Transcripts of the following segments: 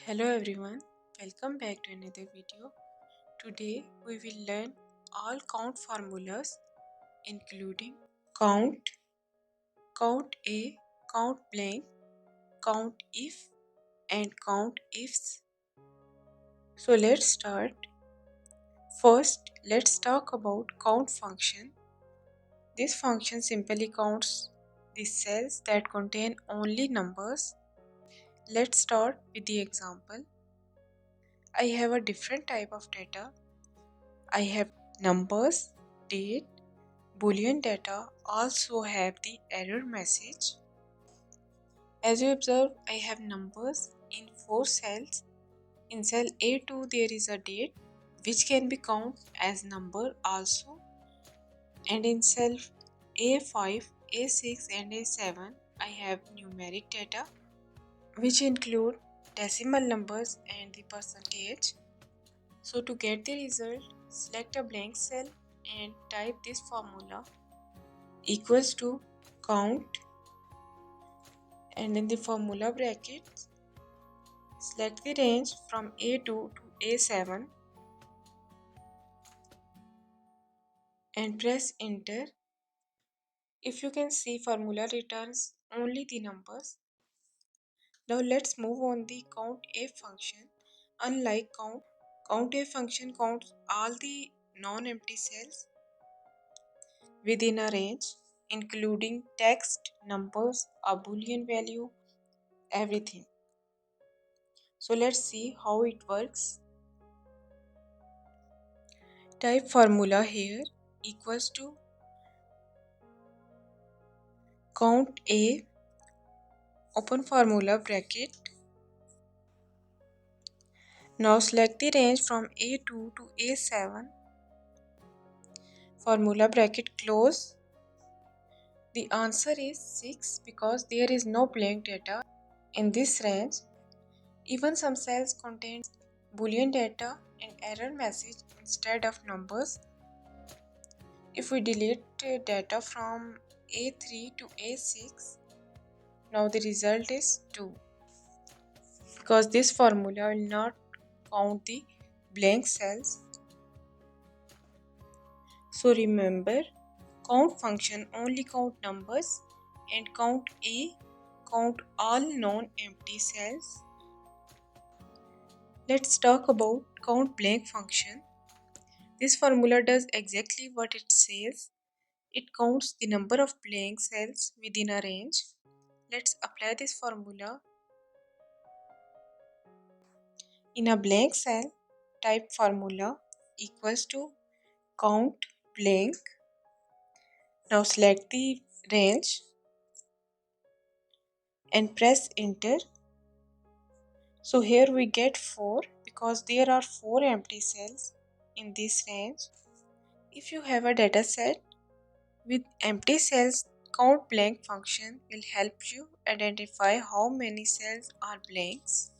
Hello everyone, welcome back to another video. Today we will learn all count formulas including count, count A, count blank, count if and count ifs. So let's start. First, let's talk about count function. This function simply counts the cells that contain only numbers. Let's start with the example. I have a different type of data. I have numbers, date, Boolean data also have the error message. As you observe, I have numbers in 4 cells. In cell A2 there is a date which can be counted as number also, and in cell A5, A6 and A7 I have numeric data which include decimal numbers and the percentage. So to get the result, select a blank cell and type this formula equals to count, and in the formula brackets select the range from A2 to A7 and press enter. If you can see, formula returns only the numbers. Now let's move on the COUNTIF function. Unlike COUNTIF function counts all the non-empty cells within a range including text, numbers, a boolean value, everything. So let's see how it works. Type formula here equals to count A, open formula bracket. Now select the range from A2 to A7, formula bracket close. The answer is 6 because there is no blank data in this range. Even some cells contain boolean data and error message instead of numbers. If we delete data from A3 to A6, now the result is 2 because this formula will not count the blank cells. So remember, count function only count numbers, and count A count all non-empty cells. Let's talk about count blank function. This formula does exactly what it says. It counts the number of blank cells within a range. Let's apply this formula. In a blank cell, type formula equals to count blank. Now select the range and press enter. So here we get 4 because there are 4 empty cells in this range. If you have a data set with empty cells, count blank function will help you identify how many cells are blanks.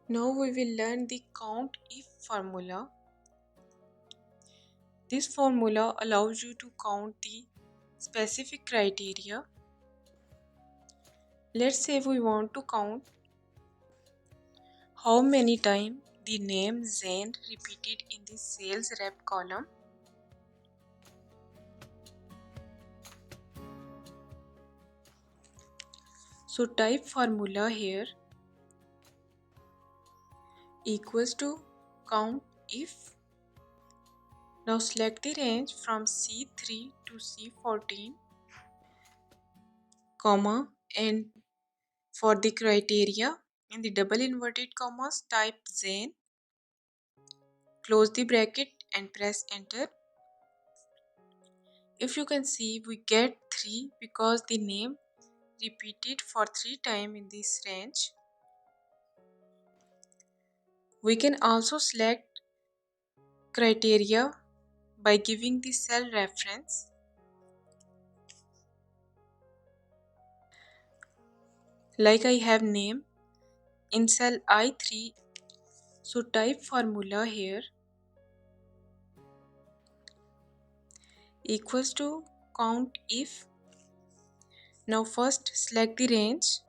Now we will learn the COUNTIF formula. This formula allows you to count the specific criteria. Let's say we want to count how many times the name Zain repeated in the sales rep column. So type formula here equals to COUNTIF. Now select the range from C3 to C14, comma, and for the criteria in the double inverted commas type Zain, close the bracket and press enter. If you can see, we get 3 because the name repeated for 3 times in this range. We can also select criteria by giving the cell reference. Like I have name in cell I3, so type formula here equals to COUNTIF. Now first select the range,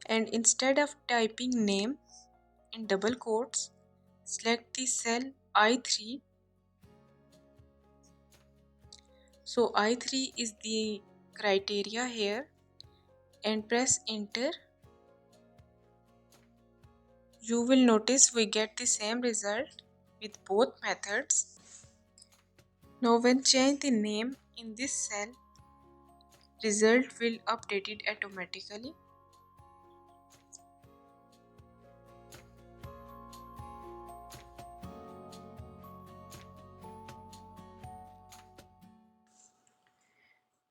and instead of typing name in double quotes, select the cell I3. So I3 is the criteria here, and press enter. You will notice we get the same result with both methods. Now when change the name in this cell, result will update it automatically.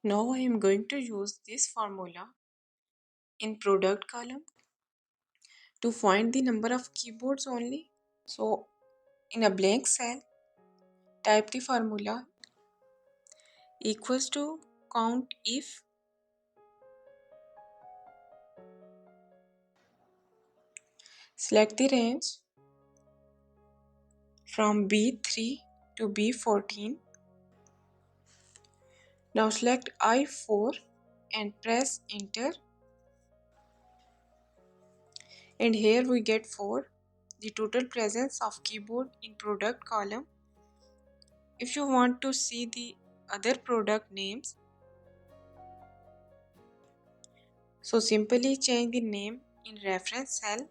Now I am going to use this formula in product column to find the number of keyboards only. So in a blank cell, type the formula equals to COUNTIF, select the range from B3 to B14. Now select I4 and press enter, and here we get 4, the total presence of keyboard in product column. If you want to see the other product names, so simply change the name in reference cell.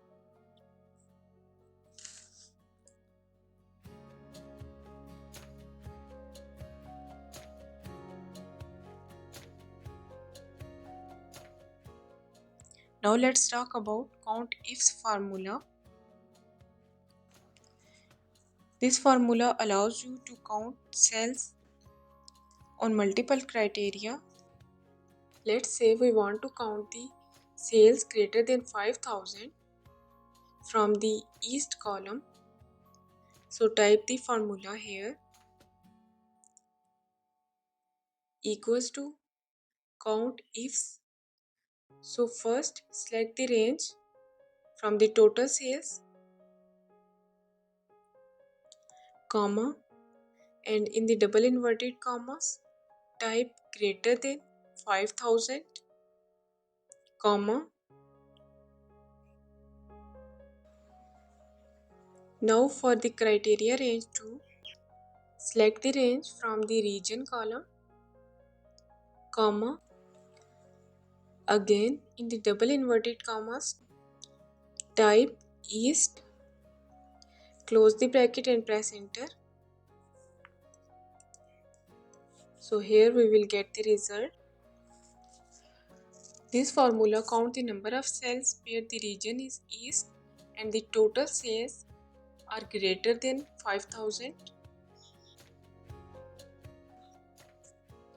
Now let's talk about COUNTIFs formula. This formula allows you to count cells on multiple criteria. Let's say we want to count the sales greater than 5,000 from the east column. So type the formula here equals to COUNTIFs. So first select the range from the total sales, comma, and in the double inverted commas type greater than 5,000, comma. Now for the criteria range 2, select the range from the region column, comma. Again in the double inverted commas type east, close the bracket and press enter. So here we will get the result. This formula count the number of cells where the region is east and the total sales are greater than 5,000.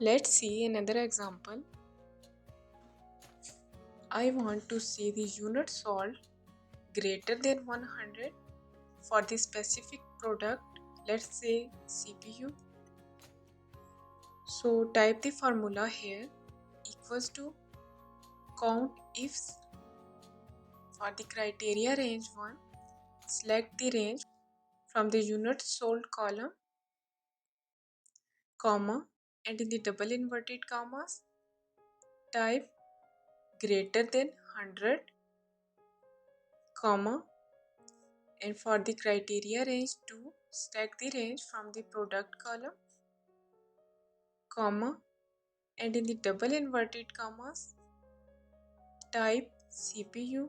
Let's see another example. I want to see the unit sold greater than 100 for the specific product, let's say CPU. So type the formula here equals to COUNTIFs. For the criteria range 1, select the range from the units sold column, comma, and in the double inverted commas type greater than 100, comma, and for the criteria range 2, select the range from the product column, comma, and in the double inverted commas type CPU,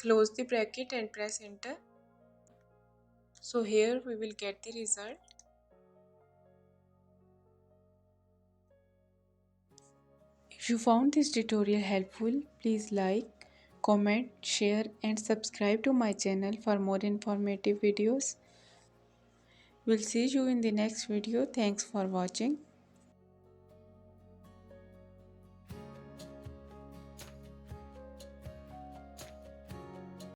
close the bracket and press enter. So here we will get the result. If you found this tutorial helpful, please like, comment, share and subscribe to my channel for more informative videos. We'll see you in the next video. Thanks for watching.